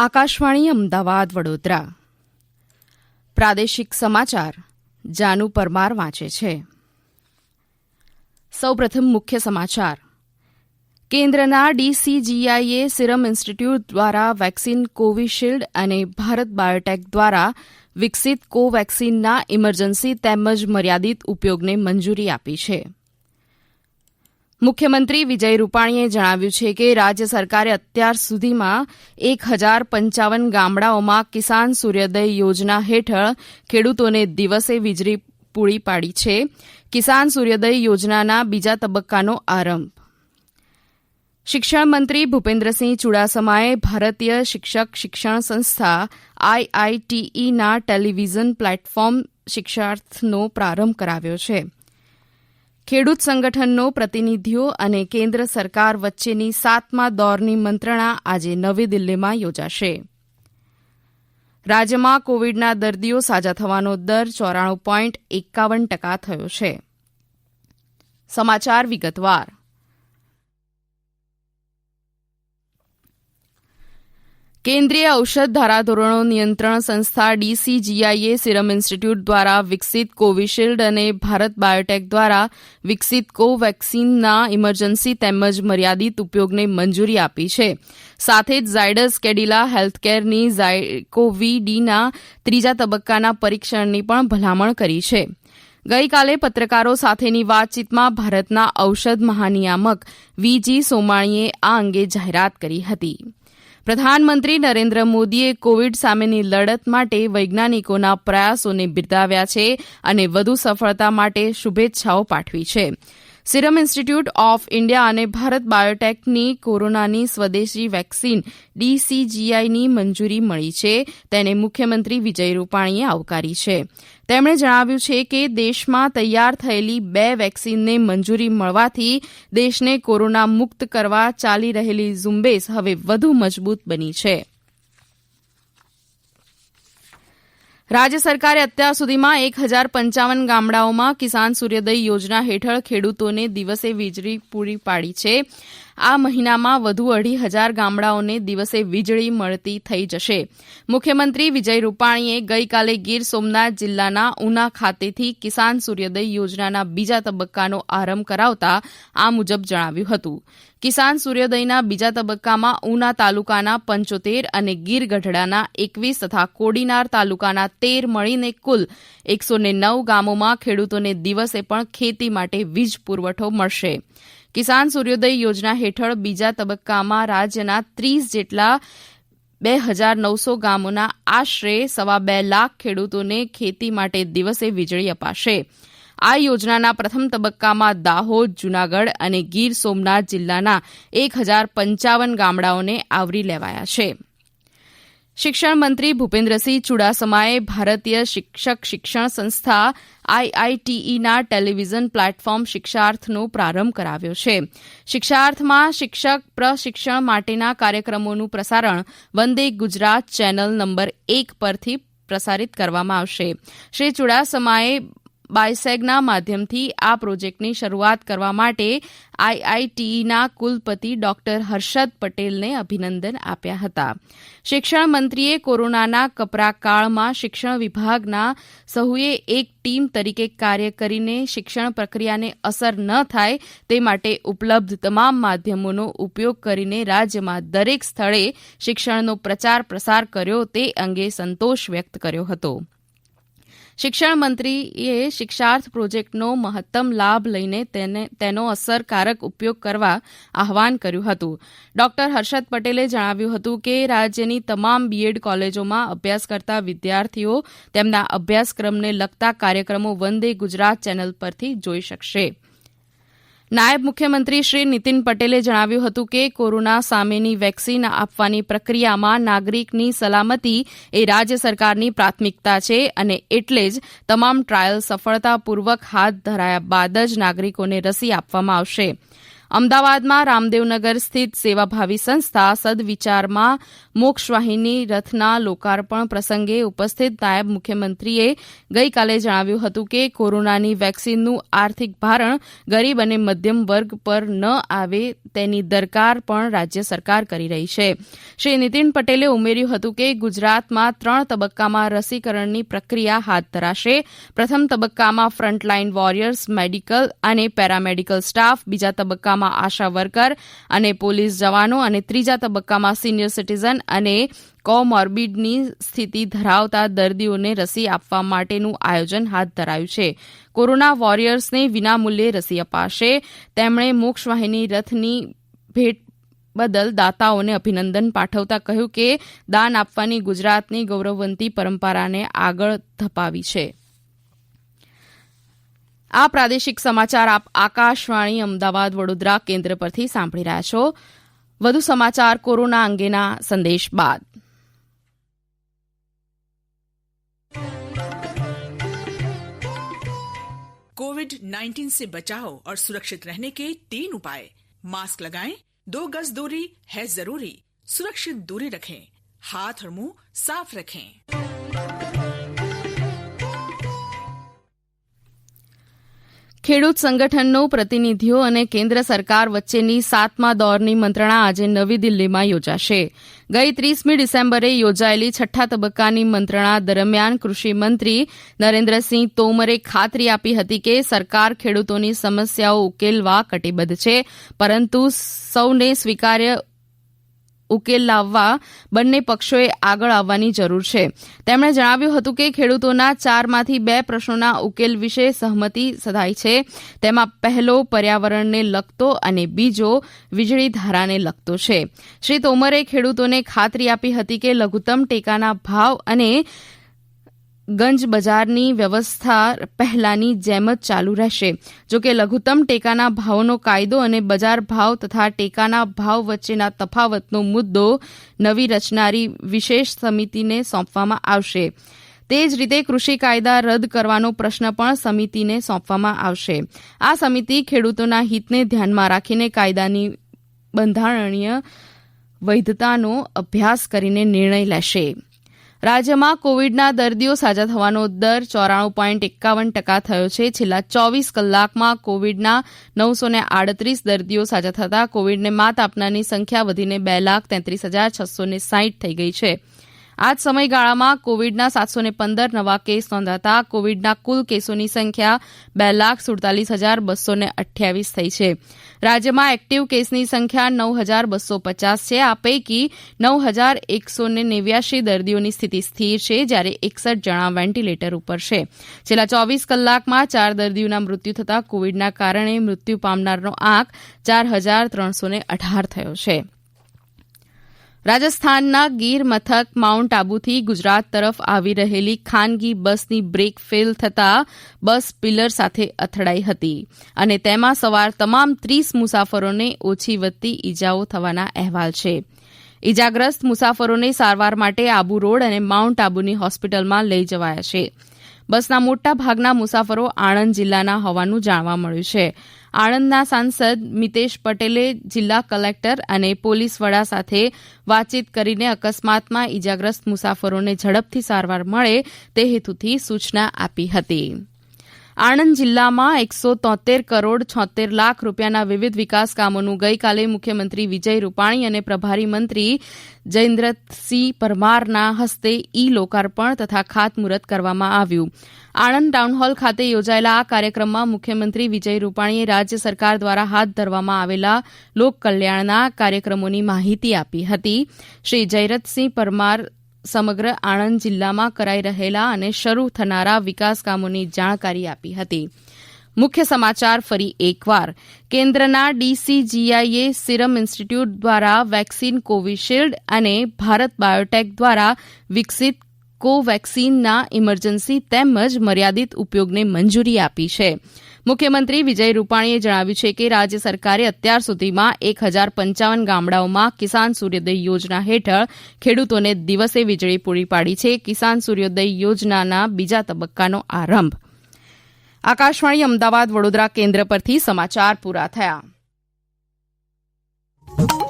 આકાશવાણી અમદાવાદ વડોદરા પ્રાદેશિક સમાચાર જાનુ પરમાર વાંચે છે. સૌપ્રથમ મુખ્ય સમાચાર. કેન્દ્રના ડીસીજીઆઈએ સિરમ ઇન્સ્ટિટ્યૂટ દ્વારા વેક્સિન કોવિશિલ્ડ અને ભારત બાયોટેક દ્વારા વિકસિત કોવેક્સિનના ઇમરજન્સી તેમજ મર્યાદિત ઉપયોગને મંજૂરી આપી છે. મુખ્યમંત્રી વિજય રૂપાણીએ જણાવ્યું છે કે રાજ્ય સરકારે અત્યાર સુધીમાં 1055 ગામડાઓમાં કિસાન સૂર્યોદય યોજના હેઠળ ખેડૂતોને દિવસે વીજળી પૂરી પાડી છે. કિસાન સૂર્યોદય યોજનાના બીજા તબક્કાનો આરંભ. શિક્ષણ મંત્રી ભૂપેન્દ્રસિંહ ચુડાસમાએ ભારતીય શિક્ષક શિક્ષણ સંસ્થા આઈઆઈટીઈના ટેલિવિઝન પ્લેટફોર્મ શિક્ષાર્થનો પ્રારંભ કરાવ્યો છે. ખેડૂત સંગઠનનો પ્રતિનિધિઓ અને કેન્દ્ર સરકાર વચ્ચેની 7મા દોરની મંત્રણા આજે નવી દિલ્હીમાં યોજાશે. રાજ્યમાં કોવિડના દર્દીઓ સાજા થવાનો દર 94.51% થયો છે. સમાચાર વિગતવાર. કેન્દ્રીય ઔષધ ધારાધોરણો નિયંત્રણ સંસ્થા ડીસીજીઆઈએ સિરમ ઇન્સ્ટિટ્યૂટ દ્વારા વિકસિત કોવિશિલ્ડ અને ભારત બાયોટેક દ્વારા વિકસિત કોવેક્સિનના ઇમરજન્સી તેમજ મર્યાદિત ઉપયોગને મંજૂરી આપી છે. સાથે જ ઝાયડસ કેડિલા હેલ્થકેરની ઝાયકોવી-ડીના ત્રીજા તબક્કાના પરીક્ષણની પણ ભલામણ કરી છે. ગઈકાલે પત્રકારો સાથેની વાતચીતમાં ભારતના ઔષધ મહાનિયામક વીજી સોમાણીએ આ અંગે જાહેરાત કરી હતી. પ્રધાનમંત્રી નરેન્દ્ર મોદીએ કોવિડ સામેની લડત માટે વૈજ્ઞાનિકોના પ્રયાસોને બિરદાવ્યા છે અને વધુ સફળતા માટે શુભેચ્છાઓ પાઠવી છે. સિરમ ઇન્સ્ટિટ્યૂટ ઓફ ઇન્ડિયા અને ભારત બાયોટેકની કોરોનાની સ્વદેશી વેક્સિન ડીસીજીઆઈની મંજૂરી મળી છે તેને મુખ્યમંત્રી વિજય રૂપાણીએ આવકારી છે. તેમણે જણાવ્યું છે કે દેશમાં તૈયાર થયેલી 2 વેક્સિનને મંજૂરી મળવાથી દેશને કોરોના મુક્ત કરવા ચાલી રહેલી ઝુંબેશ હવે વધુ મજબૂત બની છે. રાજ્ય સરકારે અત્યાર સુધીમાં 1055 ગામડાઓમાં કિસાન સૂર્યોદય યોજના હેઠળ ખેડૂતોને દિવસે વીજળી પૂરી પાડી છે. આ મહિનામાં વધુ 2,500 ગામડાઓને દિવસે વીજળી મળતી થઈ જશે. મુખ્યમંત્રી વિજય રૂપાણીએ ગઈકાલે ગીર સોમનાથ જિલ્લાના ઉના ખાતેથી કિસાન સૂર્યોદય યોજનાના બીજા તબક્કાનો આરંભ કરાવતા આ મુજબ જણાવ્યું હતું. કિસાન સૂર્યોદયના બીજા તબક્કામાં ઉના તાલુકાના 75 અને ગીર ગઢડાના 21 તથા કોડીનાર તાલુકાના 13 મળીને કુલ 109 ગામોમાં ખેડૂતોને દિવસે પણ ખેતી માટે વીજ પુરવઠો મળશે. કિસાન સૂર્યોદય યોજના હેઠળ બીજા તબક્કામાં રાજ્યના 30 જેટલા 2,900 ગામોના આશરે 2.25 લાખ ખેડૂતોને ખેતી માટે દિવસે વીજળી અપાશે. આ યોજનાના પ્રથમ તબક્કામાં દાહોદ, જૂનાગઢ અને ગીર સોમનાથ જિલ્લાના 1055 ગામડાઓને આવરી લેવાયા છે. શિક્ષણ મંત્રી ભૂપેન્દ્રસિંહ ચુડાસમાએ ભારતીય શિક્ષક શિક્ષણ સંસ્થા આઈઆઈટીઈના ટેલિવિઝન પ્લેટફોર્મ શિક્ષાર્થનો પ્રારંભ કરાવ્યો છે. શિક્ષાર્થમાં શિક્ષક પ્રશિક્ષણ માટેના કાર્યક્રમોનું પ્રસારણ વંદે ગુજરાત ચેનલ નંબર 1 પરથી પ્રસારિત કરવામાં આવશે. શ્રી ચુડાસમાએ બાયસેગના માધ્યમથી આ પ્રોજેક્ટની શરૂઆત કરવા માટે આઈઆઈટીઈના કુલપતિ ડોક્ટર હર્ષદ પટેલને અભિનંદન આપ્યા હતા. શિક્ષણ મંત્રીએ કોરોનાના કપરા કાળમાં શિક્ષણ વિભાગના સહુએ એક ટીમ તરીકે કાર્ય કરીને શિક્ષણ પ્રક્રિયાને અસર ન થાય તે માટે ઉપલબ્ધ તમામ માધ્યમોનો ઉપયોગ કરીને રાજ્યમાં દરેક સ્થળે શિક્ષણનો પ્રચાર પ્રસાર કર્યો તે અંગે સંતોષ વ્યક્ત કર્યો હતો. શિક્ષણ મંત્રીએ શિક્ષાર્થ પ્રોજેક્ટનો મહત્તમ લાભ લઈને તેનો અસરકારક ઉપયોગ કરવા આહવાન કર્યું હતું. ડોક્ટર હર્ષદ પટેલે જણાવ્યું હતું કે રાજ્યની તમામ બીએડ કોલેજોમાં અભ્યાસ કરતા વિદ્યાર્થીઓ તેમના અભ્યાસક્રમને લગતા કાર્યક્રમો વંદે ગુજરાત ચેનલ પરથી જોઈ શકશે. નાયબ મુખ્યમંત્રી શ્રી નીતિન પટેલે જણાવ્યું હતું કે કોરોના સામેની વેક્સિન આપવાની પ્રક્રિયામાં નાગરિકની સલામતી એ રાજ્ય સરકારની પ્રાથમિકતા છે અને એટલે જ તમામ ટ્રાયલ સફળતાપૂર્વક હાથ ધરાયા બાદ જ નાગરિકોને રસી આપવામાં આવશે. અમદાવાદમાં રામદેવનગર સ્થિત સેવાભાવી સંસ્થા સદવિચારમાં મોક્ષવાહિની રથના લોકાર્પણ પ્રસંગે ઉપસ્થિત નાયબ મુખ્યમંત્રીએ ગઈકાલે જણાવ્યું હતું કે કોરોનાની વેક્સિનનું આર્થિક ભારણ ગરીબ અને મધ્યમ વર્ગ પર ન આવે તેની દરકાર પણ રાજ્ય સરકાર કરી રહી છે. શ્રી નીતિન પટેલે ઉમેર્યું હતું કે ગુજરાતમાં 3 તબક્કામાં રસીકરણની પ્રક્રિયા હાથ ધરાશે. પ્રથમ તબક્કામાં ફ્રન્ટલાઇન વોરિયર્સ, મેડિકલ અને પેરામેડિકલ સ્ટાફ, બીજા તબક્કામાં આશા વર્કર અને પોલીસ જવાનો અને ત્રીજા તબક્કામાં સિનિયર સિટીઝન અને કોમોર્બિડની સ્થિતિ ધરાવતા દર્દીઓને રસી આપવા માટેનું આયોજન હાથ ધરાયું છે. કોરોના વોરિયર્સને વિનામૂલ્યે રસી અપાશે. તેમણે મોક્ષવાહિની રથની ભેટ બદલ દાતાઓને અભિનંદન પાઠવતા કહ્યું કે દાન આપવાની ગુજરાતની ગૌરવવંતી પરંપરાને આગળ ધપાવી છે. આ પ્રાદેશિક સમાચાર આપ આકાશવાણી અમદાવાદ વડોદરા કેન્દ્ર પરથી સાંભળી રહ્યા છો. વધુ સમાચાર કોરોના અંગેના સંદેશ બાદ. कोविड-19 से बचाव और सुरक्षित रहने के 3 उपाय. मास्क लगाएं, 2 गज दूरी है जरूरी, सुरक्षित दूरी रखें, हाथ और मुंह साफ रखें. ખેડૂત સંગઠનનો પ્રતિનિધિઓ અને કેન્દ્ર સરકાર વચ્ચેની 7મા દોરની મંત્રણા આજે નવી દિલ્હીમાં યોજાશે. ગઈ 30મી ડિસેમ્બરે યોજાયેલી 6ઠ્ઠા તબક્કાની મંત્રણા દરમિયાન કૃષિમંત્રી નરેન્દ્રસિંહ તોમરે ખાતરી આપી હતી કે સરકાર ખેડૂતોની સમસ્યાઓ ઉકેલવા કટિબદ્ધ છે, પરંતુ સૌને સ્વીકાર્ય ઉકેલ લાવવા બંને પક્ષોએ આગળ આવવાની જરૂર છે. તેમણે જણાવ્યું હતું કે ખેડૂતોના 4માંથી 2 પ્રશ્નોના ઉકેલ વિશે સહમતિ સધાઈ છે. તેમાં પહેલો પર્યાવરણને લગતો અને બીજો વીજળી ધારાને લગતો છે. શ્રી તોમરે ખેડૂતોને ખાતરી આપી હતી કે લઘુત્તમ ટેકાના ભાવ અને ગંજ બજારની વ્યવસ્થા પહેલાની જેમ જ ચાલુ રહેશે. જોકે લઘુત્તમ ટેકાના ભાવનો કાયદો અને બજાર ભાવ તથા ટેકાના ભાવ વચ્ચેના તફાવતનો મુદ્દો નવી રચનારી વિશેષ સમિતિને સોંપવામાં આવશે. તે જ રીતે કૃષિ કાયદા રદ કરવાનો પ્રશ્ન પણ સમિતિને સોંપવામાં આવશે. આ સમિતિ ખેડૂતોના હિતને ધ્યાનમાં રાખીને કાયદાની બંધારણીય વૈધતાનો અભ્યાસ કરીને નિર્ણય લેશે. રાજ્યમાં કોવિડના દર્દીઓ સાજા થવાનો દર 94.51% થયો છે. છેલ્લા 24 કલાકમાં કોવિડના 938 દર્દીઓ સાજા થતાં કોવિડને માત આપનારની સંખ્યા વધીને 2,33,660 થઈ ગઈ છે. આ જ સમયગાળામાં કોવિડના 715 નવા કેસ નોંધાતા કોવિડના કુલ કેસોની સંખ્યા 2,47,228 થઈ છે. રાજ્યમાં એક્ટિવ કેસની સંખ્યા 9,250 છે. આ પૈકી 9,189 દર્દીઓની સ્થિતિ સ્થિર છે, જ્યારે 61 જણા વેન્ટિલેટર ઉપર છે. છેલ્લા 24 કલાકમાં 4 દર્દીઓના મૃત્યુ થતાં કોવિડના કારણે મૃત્યુ પામનારનો આંક 4,318 થયો છે. રાજસ્થાનના ગીર મથક માઉન્ટ આબુથી ગુજરાત તરફ આવી રહેલી ખાનગી બસની બ્રેક ફેલ થતાં બસ પિલર સાથે અથડાઈ હતી અને તેમાં સવાર તમામ 30 મુસાફરોને ઓછી વધતી ઈજાઓ થવાના અહેવાલ છે. ઈજાગ્રસ્ત મુસાફરોને સારવાર માટે આબુ રોડ અને માઉન્ટ આબુની હોસ્પિટલમાં લઈ જવાયા છે. બસના મોટા ભાગના મુસાફરો આણંદ જિલ્લાના હોવાનું જાણવા મળ્યું છે. આણંદના સાંસદ મિતેશ પટેલે જિલ્લા કલેક્ટર અને પોલીસ વડા સાથે વાતચીત કરીને અકસ્માતમાં ઈજાગ્રસ્ત મુસાફરોને ઝડપથી સારવાર મળે તે હેતુથી સૂચના આપી હતી. આણંદ જિલ્લામાં 173 કરોડ 76 લાખ રૂપિયાના વિવિધ વિકાસ કામોનું ગઈકાલે મુખ્યમંત્રી વિજય રૂપાણી અને પ્રભારી મંત્રી જયેન્દ્રસિંહ પરમારના હસ્તે ઈ લોકાર્પણ તથા ખાતમુહૂર્ત કરવામાં આવ્યું. આણંદ ટાઉનહોલ ખાતે યોજાયેલા આ કાર્યક્રમમાં મુખ્યમંત્રી વિજય રૂપાણીએ રાજ્ય સરકાર દ્વારા હાથ ધરવામાં આવેલા લોકકલ્યાણના કાર્યક્રમોની માહિતી આપી હતી. શ્રી જયરથસિંહ પરમાર સમગ્ર આણંદ જિલ્લામાં કરાઈ રહેલા અને શરૂ થનારા વિકાસ કામોની જાણકારી આપી હતી. મુખ્ય સમાચાર ફરી એકવાર. કેન્દ્રના ડીસીજીઆઈએ સિરમ ઇન્સ્ટિટ્યૂટ દ્વારા વેક્સિન કોવિશિલ્ડ અને ભારત બાયોટેક દ્વારા વિકસિત કોવેક્સિનના ઇમરજન્સી તેમજ મર્યાદિત ઉપયોગને મંજૂરી આપી છે. મુખ્યમંત્રી વિજય રૂપાણીએ જણાવ્યું છે કે રાજ્ય સરકારે અત્યાર સુધીમાં 1,055 ગામડાઓમાં કિસાન સૂર્યોદય યોજના હેઠળ ખેડૂતોને દિવસે વીજળી પૂરી પાડી છે. કિસાન સૂર્યોદય યોજનાના બીજા તબક્કાનો આરંભ. આકાશવાણી અમદાવાદ વડોદરા કેન્દ્ર પરથી સમાચાર પૂરા થયા. છે।